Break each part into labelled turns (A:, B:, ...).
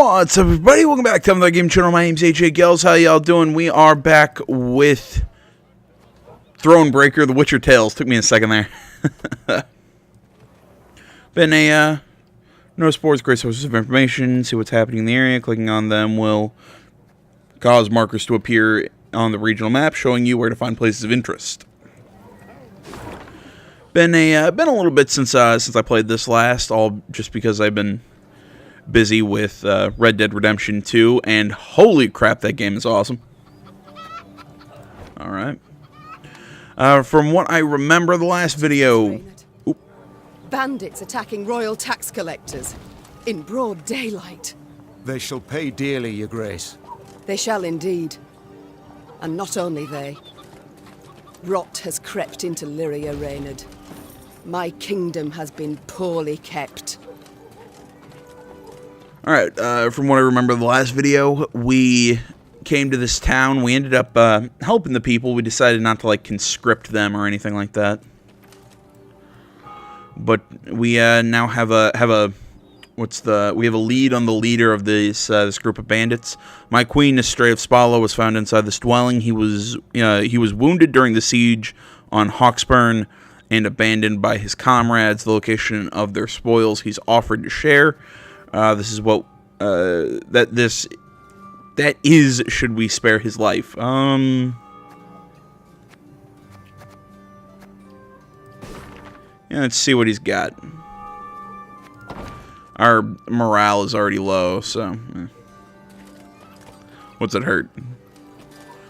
A: What's up, everybody? Welcome back to another game channel. My name's AJ Gels. How y'all doing? We are back with Thronebreaker, The Witcher Tales. Took me a second there. Been a no sports, great sources of information. See what's happening in the area. Clicking on them will cause markers to appear on the regional map, showing you where to find places of interest. Been a little bit since I played this last, all just because I've been busy with Red Dead Redemption 2, and holy crap, that game is awesome. Alright. From what I remember, the last video... Oop.
B: Bandits attacking royal tax collectors in broad daylight.
C: They shall pay dearly, your grace.
B: They shall indeed. And not only they. Rot has crept into Lyria, Reynard. My kingdom has been poorly kept.
A: Alright, from what I remember the last video, we came to this town. We ended up helping the people. We decided not to, like, conscript them or anything like that. But we now have a lead on the leader of this group of bandits. My queen, Estrella of Spalo, was found inside this dwelling. He was wounded during the siege on Hawksburn and abandoned by his comrades. The location of their spoils he's offered to share. This is what, that is, should we spare his life. Yeah, let's see what he's got. Our morale is already low, so, what's it hurt?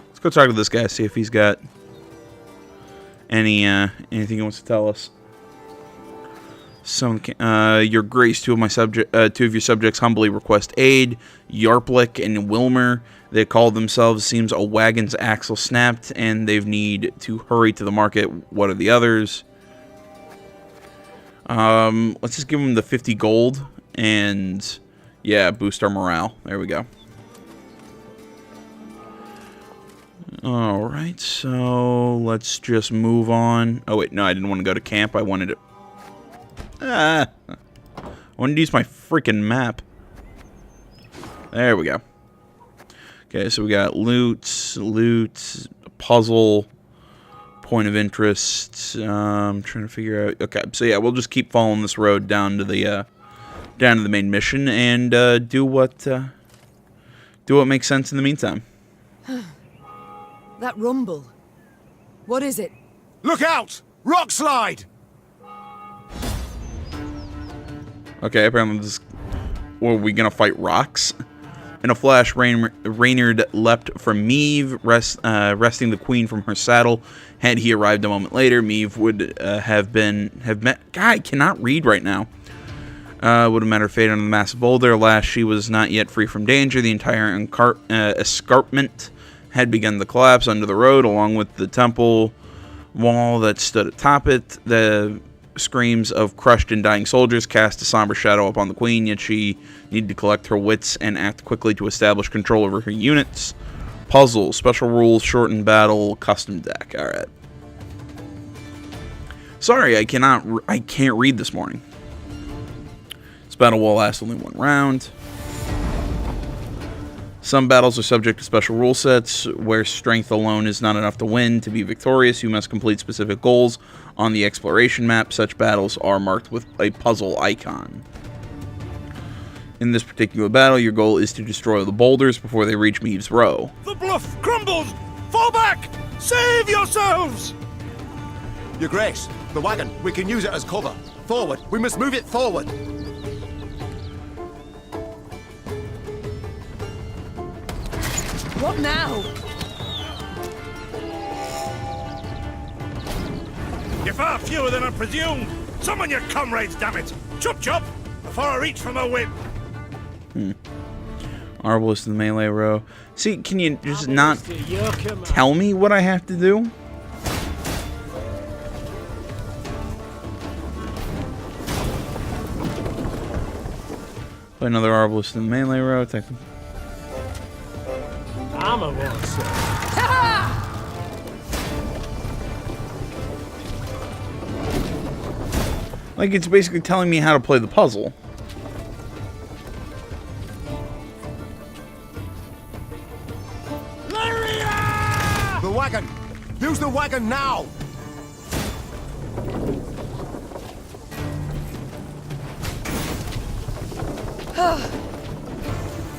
A: Let's go talk to this guy, see if he's got anything he wants to tell us. Your Grace, two of your subjects humbly request aid. Yarplik and Wilmer, they call themselves. Seems a wagon's axle snapped, and they need to hurry to the market. What are the others? Let's just give them the 50 gold, and yeah, boost our morale. There we go. All right, so let's just move on. Oh wait, no, I didn't want to go to camp. I wanted to. I wanted to use my freaking map. There we go. Okay, so we got loot, puzzle, point of interest. I'm trying to figure out. Okay, so yeah, we'll just keep following this road down to the main mission and do what makes sense in the meantime.
B: That rumble. What is it?
C: Look out! Rock slide!
A: Okay, apparently this... Were we gonna fight rocks? In a flash, Reynard leapt from Meve, wresting the queen from her saddle. Had he arrived a moment later, Meve would have met... God, I cannot read right now. Would have met her fate on the massive boulder. Alas, she was not yet free from danger. The entire escarpment had begun to collapse under the road, along with the temple wall that stood atop it. The screams of crushed and dying soldiers cast a somber shadow upon the queen, yet she needed to collect her wits and act quickly to establish control over her units. Puzzle, special rules, shortened battle, custom deck. Alright. Sorry, I can't read this morning. This battle will last only one round. Some battles are subject to special rule sets, where strength alone is not enough to win. To be victorious, you must complete specific goals on the exploration map. Such battles are marked with a puzzle icon. In this particular battle, your goal is to destroy the boulders before they reach Meve's Row.
C: The bluff crumbles! Fall back! Save yourselves! Your Grace, the wagon, we can use it as cover. Forward, we must move it forward.
B: What now?
D: You're far fewer than I presumed. Summon your comrades, damn it! Chop chop! Before I reach for my whip.
A: Arbalist in the melee row. See, can you just not tell me what I have to do? Play another Arbalist in the melee row.
E: I'm a monster.
A: Like, it's basically telling me how to play the puzzle.
C: wagon! Use the wagon now!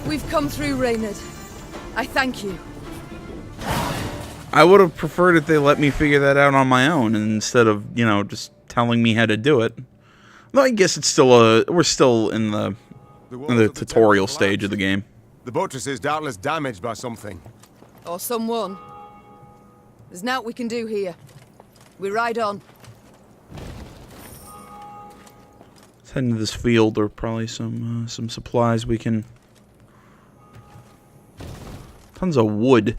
B: We've come through, Reynard. I thank you.
A: I would have preferred if they let me figure that out on my own instead of, you know, just telling me how to do it. Though I guess it's still we're still in the tutorial stage of the game.
C: The buttress is doubtless damaged by something.
B: Or someone. There's naught we can do here. We ride on.
A: Let's head into this field. There are probably some supplies we can. Tons of wood.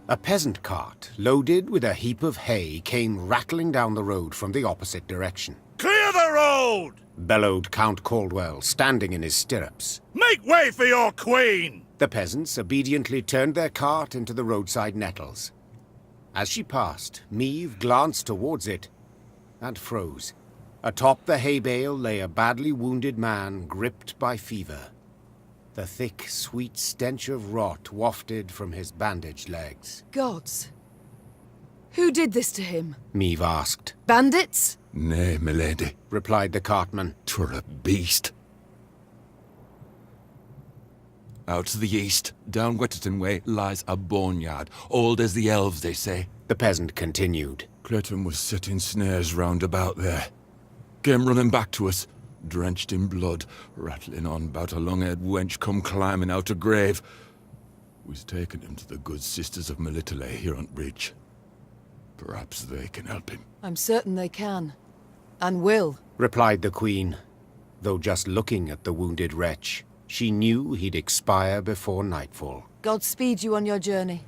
E: A peasant cart, loaded with a heap of hay, came rattling down the road from the opposite direction.
D: Clear the road!
E: Bellowed Count Caldwell, standing in his stirrups.
D: Make way for your queen!
E: The peasants obediently turned their cart into the roadside nettles. As she passed, Meave glanced towards it and froze. Atop the hay bale lay a badly wounded man gripped by fever. The thick, sweet stench of rot wafted from his bandaged legs.
B: Gods. Who did this to him?
E: Meave asked.
B: Bandits?
F: Nay, milady,
E: Replied the cartman.
F: 'twere a beast. Out to the east, down Wetterton way, lies a boneyard, old as the elves, they say.
E: The peasant continued.
F: Clayton was setting snares round about there. Came running back to us, drenched in blood, rattling on about a long-haired wench come climbing out a grave. We's taken him to the good sisters of Melitele here on Bridge. Perhaps they can help him.
B: I'm certain they can. And will.
E: Replied the queen. Though just looking at the wounded wretch, she knew he'd expire before nightfall.
B: God speed you on your journey.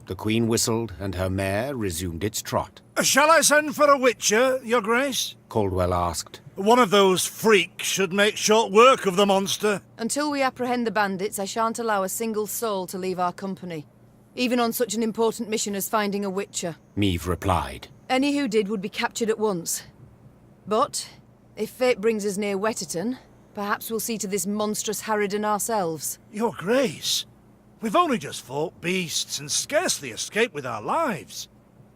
E: The queen whistled, and her mare resumed its trot.
D: Shall I send for a witcher, your grace?
E: Caldwell asked.
D: One of those freaks should make short work of the monster.
B: Until we apprehend the bandits, I shan't allow a single soul to leave our company. Even on such an important mission as finding a witcher.
E: Meave replied.
B: Any who did would be captured at once. But, if fate brings us near Wetterton, perhaps we'll see to this monstrous harridan ourselves.
D: Your grace, we've only just fought beasts and scarcely escaped with our lives.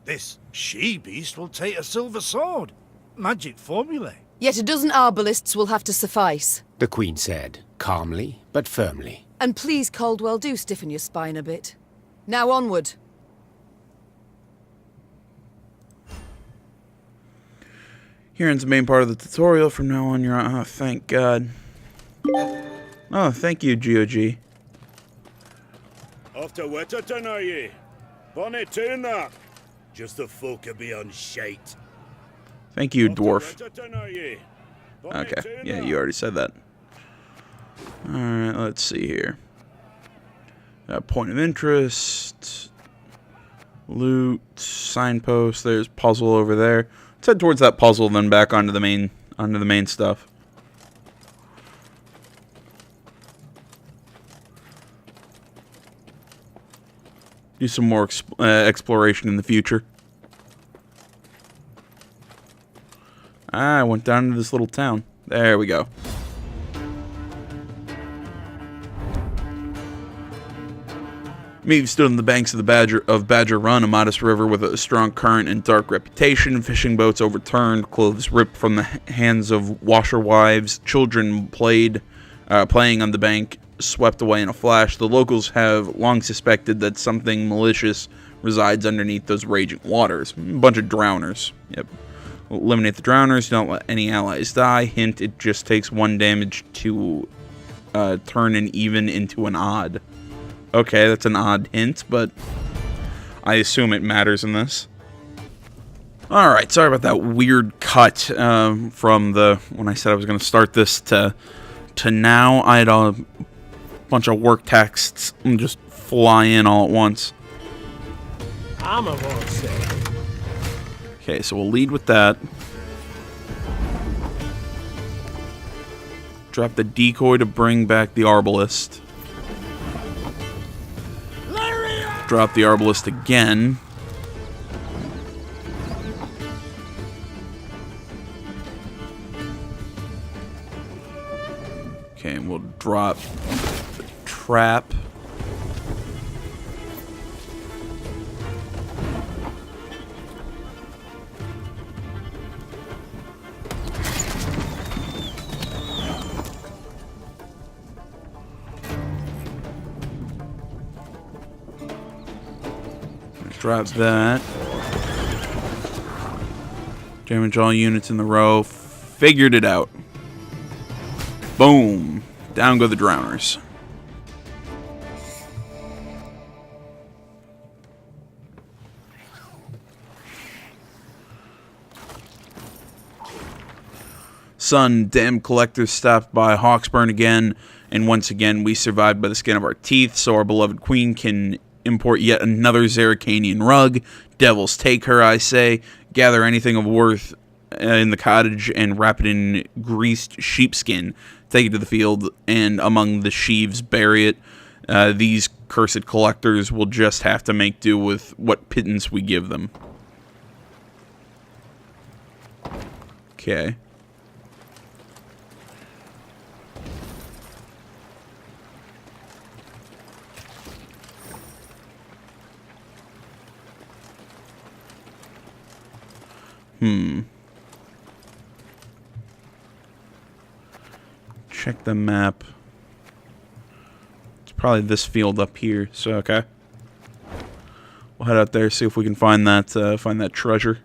D: This she-beast will take a silver sword. Magic formulae.
B: Yet a dozen arbalists will have to suffice.
E: The queen said, calmly but firmly.
B: And please, Caldwell, do stiffen your spine a bit. Now onward.
A: Here ends the main part of the tutorial. From now on, you're on. Oh, thank God. Oh, thank you, GOG.
G: Off to Wetterton, are ye? Bonnie tune that. Just the folk a be on shite.
A: Thank you,
G: Off to
A: dwarf.
G: Wetterton, are ye? Bonnie
A: Okay,
G: tune
A: yeah,
G: that.
A: you already said that. Alright, let's see here. Point of interest. Loot. Signpost. There's puzzle over there. Let's head towards that puzzle, then back onto the main stuff. Do some more exploration in the future. I went down into this little town. There we go. Meave stood on the banks of the Badger Run, a modest river with a strong current and dark reputation. Fishing boats overturned, clothes ripped from the hands of washerwives. Children playing on the bank, swept away in a flash. The locals have long suspected that something malicious resides underneath those raging waters. A bunch of drowners. Yep. Eliminate the drowners. Don't let any allies die. Hint: it just takes one damage to turn an even into an odd. Okay, that's an odd hint, but I assume it matters in this. Alright, sorry about that weird cut from when I said I was going to start this to now. I had a bunch of work texts and just fly in all at once.
H: I'm a won't say.
A: Okay, so we'll lead with that. Drop the decoy to bring back the arbalist. Drop the arbalist again. drop the trap. Drop that. Damage all units in the row. Figured it out. Boom. Down go the drowners. Son, damn collectors stopped by Hawksburn again, and once again we survived by the skin of our teeth, so our beloved queen can import yet another Zerrikanian rug. Devils take her, I say. Gather anything of worth in the cottage and wrap it in greased sheepskin. Take it to the field, and among the sheaves bury it. These cursed collectors will just have to make do with what pittance we give them. Okay. Check the map. It's probably this field up here, so okay. We'll head out there, see if we can find that treasure.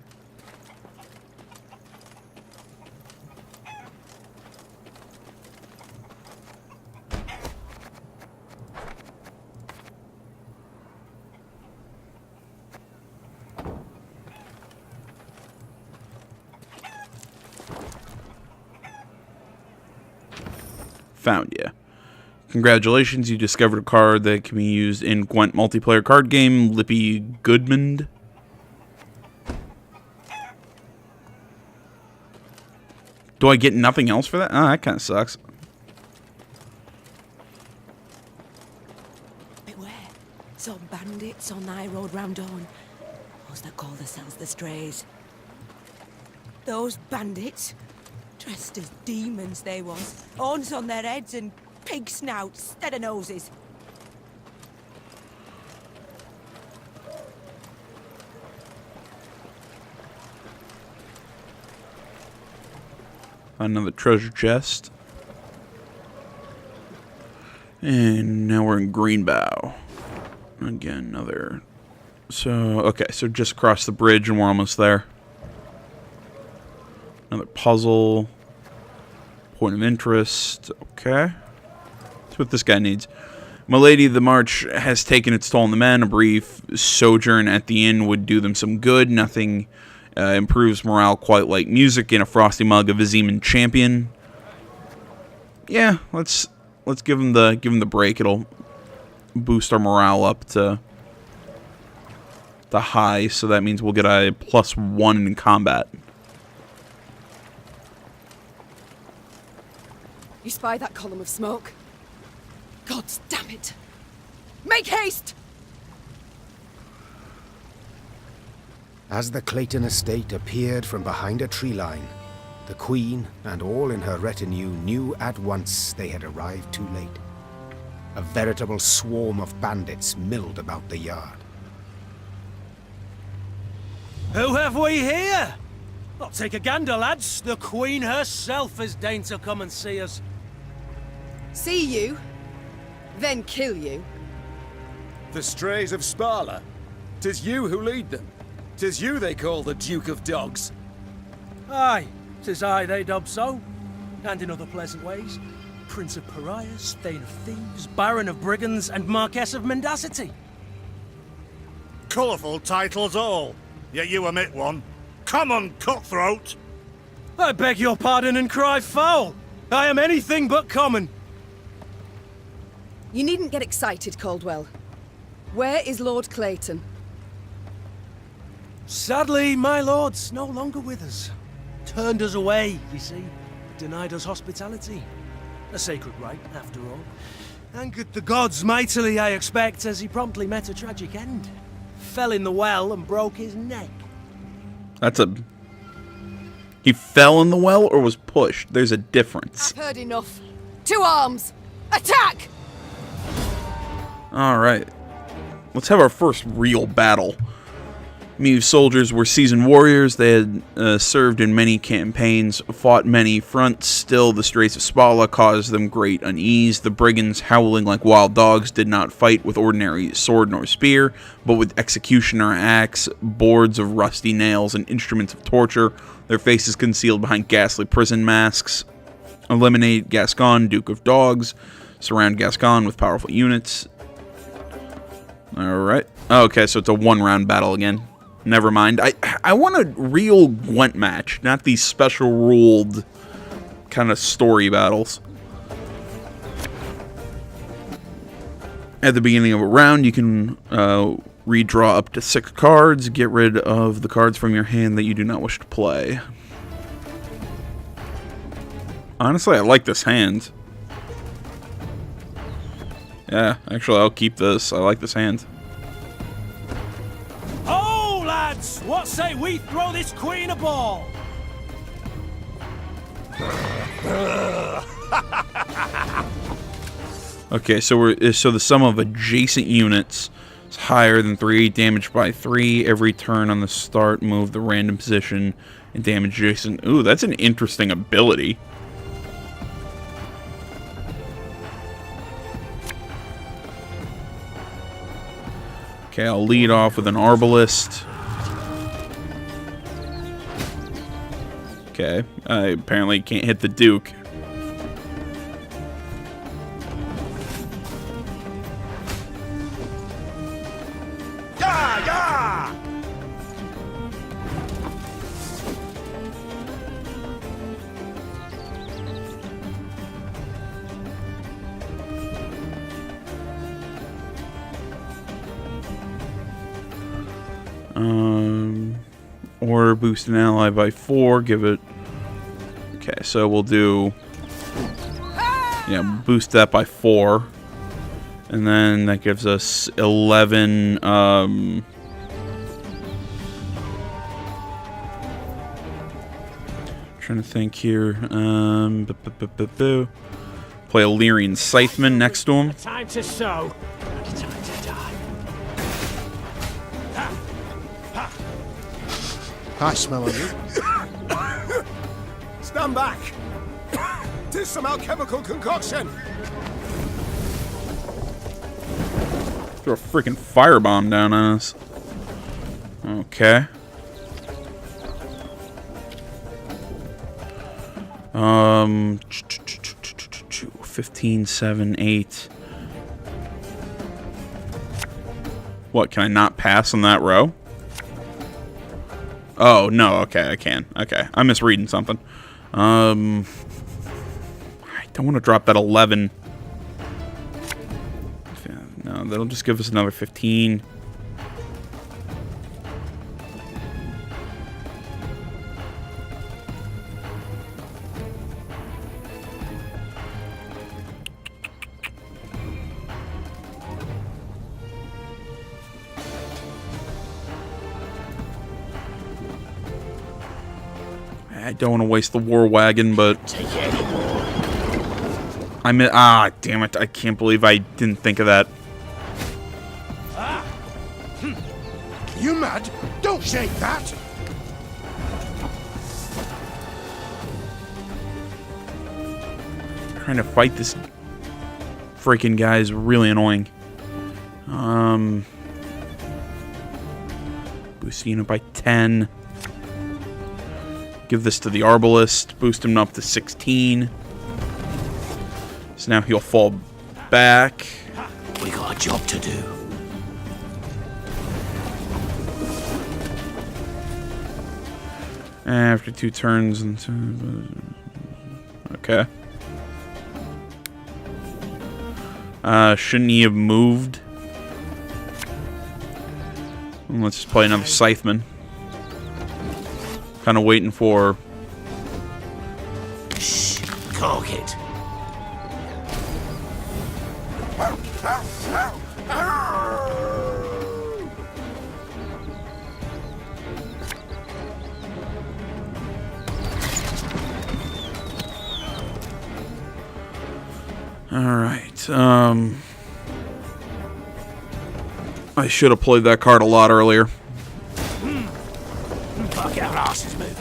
A: Found ya. Congratulations, you discovered a card that can be used in Gwent multiplayer card game, Lippy Goodmund. Do I get nothing else for that? Oh, that kind of sucks.
I: Beware, some bandits on thy road round Dawn. Those that call themselves the Strays. Those bandits, dressed as demons they was, horns on their heads and pig snouts instead of noses.
A: Another treasure chest. And now we're in Greenbow. Again, another... So, okay, so just across the bridge and we're almost there. Another puzzle. Point of interest. Okay. That's what this guy needs. My lady, the march has taken its toll on the men. A brief sojourn at the inn would do them some good. Nothing improves morale quite like music in a frosty mug of Azeman Champion. Yeah, let's give him the break. It'll boost our morale up to the high, so that means we'll get a +1 in combat.
B: You spy that column of smoke? God damn it! Make haste!
E: As the Clayton estate appeared from behind a tree line, the Queen and all in her retinue knew at once they had arrived too late. A veritable swarm of bandits milled about the yard.
H: Who have we here? I'll take a gander, lads. The Queen herself has deigned to come and see us.
B: See you, then kill you.
C: The strays of Sparla. 'Tis you who lead them. 'Tis you they call the Duke of Dogs.
H: Aye, 'tis I they dub so. And in other pleasant ways. Prince of Pariahs, Thane of Thieves, Baron of Brigands, and Marquess of Mendacity.
D: Colourful titles all, yet you omit one. Common cutthroat!
H: I beg your pardon and cry foul. I am anything but common.
B: You needn't get excited, Caldwell. Where is Lord Clayton?
H: Sadly, my lord's no longer with us. Turned us away, you see. Denied us hospitality. A sacred right, after all. Angered the gods mightily, I expect, as he promptly met a tragic end. Fell in the well and broke his neck.
A: That's a... He fell in the well or was pushed? There's a difference.
B: I've heard enough. To arms! Attack!
A: Alright. Let's have our first real battle. Meave's soldiers were seasoned warriors. They had served in many campaigns, fought many fronts. Still, the Straits of Spala caused them great unease. The brigands, howling like wild dogs, did not fight with ordinary sword nor spear, but with executioner axe, boards of rusty nails, and instruments of torture, their faces concealed behind ghastly prison masks. Eliminate Gascon, Duke of Dogs. Surround Gascon with powerful units. Alright. Okay, so it's a one-round battle again. Never mind. I want a real Gwent match, not these special ruled kind of story battles. At the beginning of a round, you can redraw up to 6 cards. Get rid of the cards from your hand that you do not wish to play. Honestly, I like this hand. Yeah, actually, I'll keep this. I like this hand.
H: Oh, lads! What say we throw this queen a ball?
A: Okay, so the sum of adjacent units is higher than 3, damage by 3. Every turn on the start, move the random position and damage adjacent. Ooh, that's an interesting ability. Okay, I'll lead off with an Arbalist. Okay, I apparently can't hit the Duke.
C: Yeah, yeah!
A: Or boost an ally by 4, give it... Okay, so we'll do... Yeah, boost that by 4. And then that gives us 11, trying to think here, play a Lyrian Scytheman next to him.
H: Time to sow. Time to die.
C: I smell of you. Stand back! 'Tis some alchemical concoction!
A: Throw a freaking firebomb down on us. Okay. 15, 7, 8. What, can I not pass on that row? Oh, no, okay, I can. Okay, I'm misreading something. I don't want to drop that 11. No, that'll just give us another 15. I don't want to waste the war wagon, but damn it, I can't believe I didn't think of that.
C: You mad? Don't shake that!
A: Trying to fight this freaking guy is really annoying. Boost unit by 10. Give this to the Arbalist. Boost him up to 16. So now he'll fall back.
H: We got a job to do.
A: After 2 turns. Okay. Shouldn't he have moved? Let's just play another Scytheman. Kind of waiting for...
H: Shh, cock it.
A: Alright, I should have played that card a lot earlier.
H: Fuck, our arse is moving.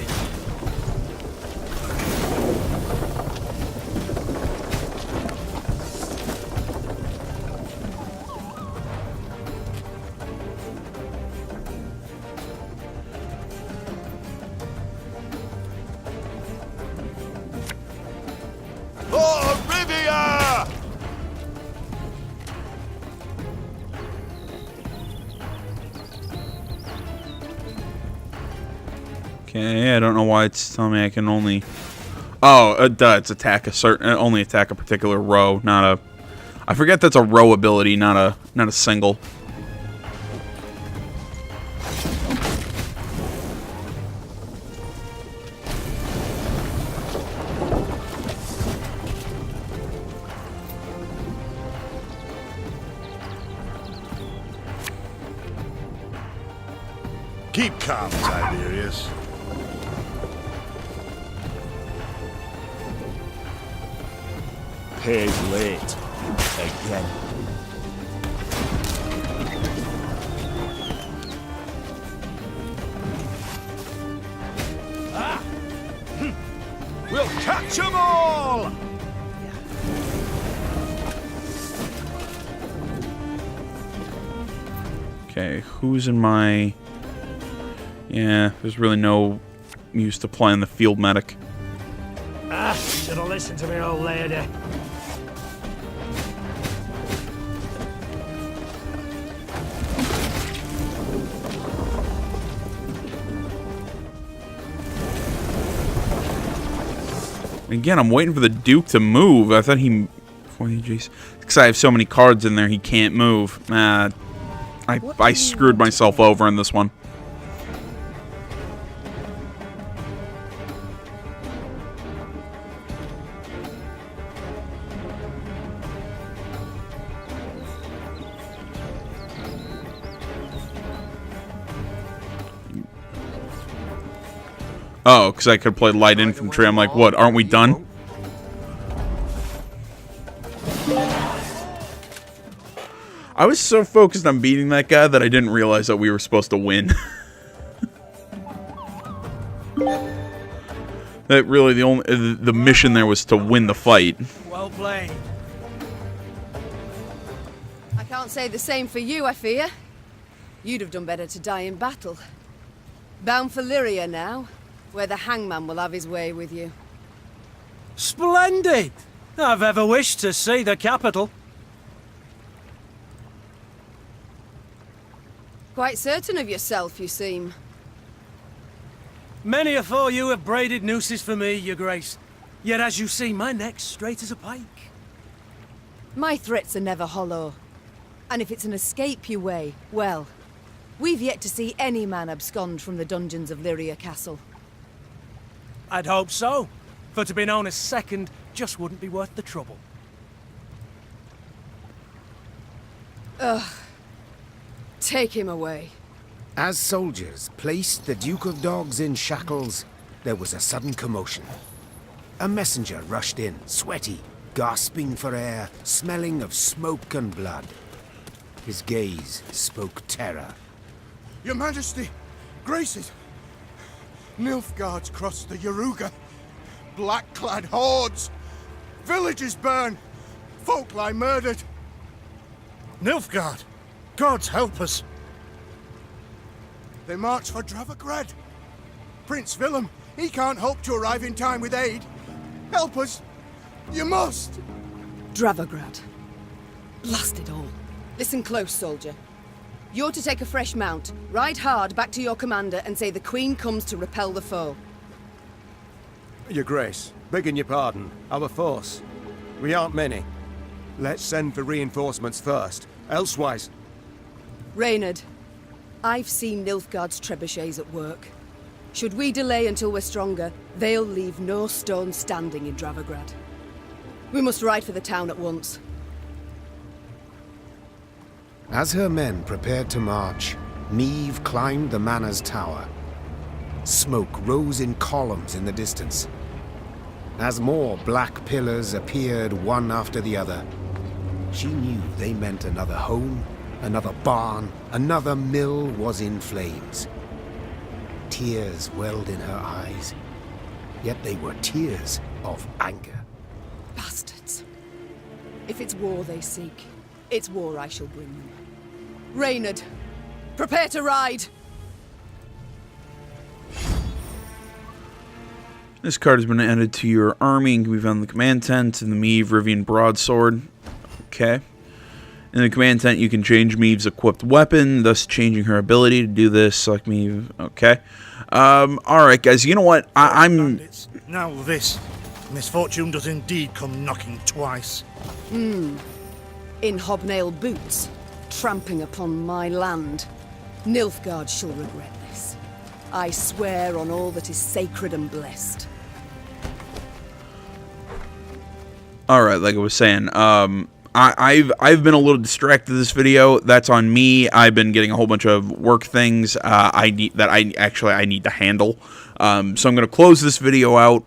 C: Oh, Rivia!
A: Okay, I don't know why it's telling me I can only... Oh, it's attack a certain... only attack a particular row, not a... I forget that's a row ability, not a single.
D: Keep calm, Tiberius.
C: Pays late. Again. We'll catch 'em all!
A: Okay, who's in my... Yeah, there's really no use to playing the field medic.
H: Should have listened to me, old lady.
A: Again, I'm waiting for the Duke to move. I thought he... Because I have so many cards in there, he can't move. I screwed myself over in this one. Oh, because I could play light infantry. I'm like, what, aren't we done? I was so focused on beating that guy that I didn't realize that we were supposed to win. That really the mission there was to win the fight.
H: Well played.
B: I can't say the same for you, I fear. You'd have done better to die in battle. Bound for Lyria now, where the hangman will have his way with you.
H: Splendid! I've ever wished to see the capital.
B: Quite certain of yourself, you seem.
H: Many afore you have braided nooses for me, your grace. Yet as you see, my neck's straight as a pike.
B: My threats are never hollow. And if it's an escape you weigh, well, we've yet to see any man abscond from the dungeons of Lyria Castle.
H: I'd hope so. For to be known as second just wouldn't be worth the trouble.
B: Ugh. Take him away.
E: As soldiers placed the Duke of Dogs in shackles, there was a sudden commotion. A messenger rushed in, sweaty, gasping for air, smelling of smoke and blood. His gaze spoke terror.
C: Your Majesty, Graces, Nilfgaard's crossed the Yaruga. Black-clad hordes. Villages burn. Folk lie murdered.
D: Nilfgaard! Gods help us!
C: They march for Dravograd. Prince Willem, he can't hope to arrive in time with aid. Help us. You must.
B: Dravograd. Blast it all. Listen close, soldier. You're to take a fresh mount, ride hard back to your commander and say the Queen comes to repel the foe.
C: Your Grace, begging your pardon, our force. We aren't many. Let's send for reinforcements first. Elsewise...
B: Reynard, I've seen Nilfgaard's trebuchets at work. Should we delay until we're stronger, they'll leave no stone standing in Dravograd. We must ride for the town at once.
E: As her men prepared to march, Niamh climbed the manor's tower. Smoke rose in columns in the distance. as more black pillars appeared one after the other. She knew they meant another home, another barn, another mill was in flames. Tears welled in her eyes, yet they were tears of anger.
B: Bastards. If it's war they seek, it's war I shall bring them. Reynard, prepare to ride!
A: This card has been added to your army and can be found in the command tent in the Meve Rivian Broadsword. Okay. In the command tent, you can change Meve's equipped weapon, thus changing her ability to do this. Select Meve. Okay. Alright, guys. You know what? I'm...
D: Now this. Misfortune does indeed come knocking twice.
B: In hobnail boots, tramping upon my land. Nilfgaard shall regret this. I swear on all that is sacred and blessed.
A: Alright, like I was saying, I've been a little distracted this video. That's on me. I've been getting a whole bunch of work things I need to handle. So I'm going to close this video out.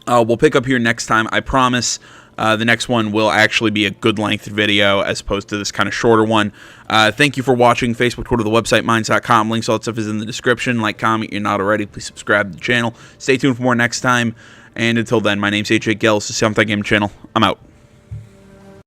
A: We'll pick up here next time. I promise the next one will actually be a good length video as opposed to this kind of shorter one. Thank you for watching. Facebook, Twitter, the website, Minds.com. Links, all that stuff is in the description. Like, comment, you're not already. Please subscribe to the channel. Stay tuned for more next time. And until then, my name's AJ Gillis. This is the Game Channel. I'm out.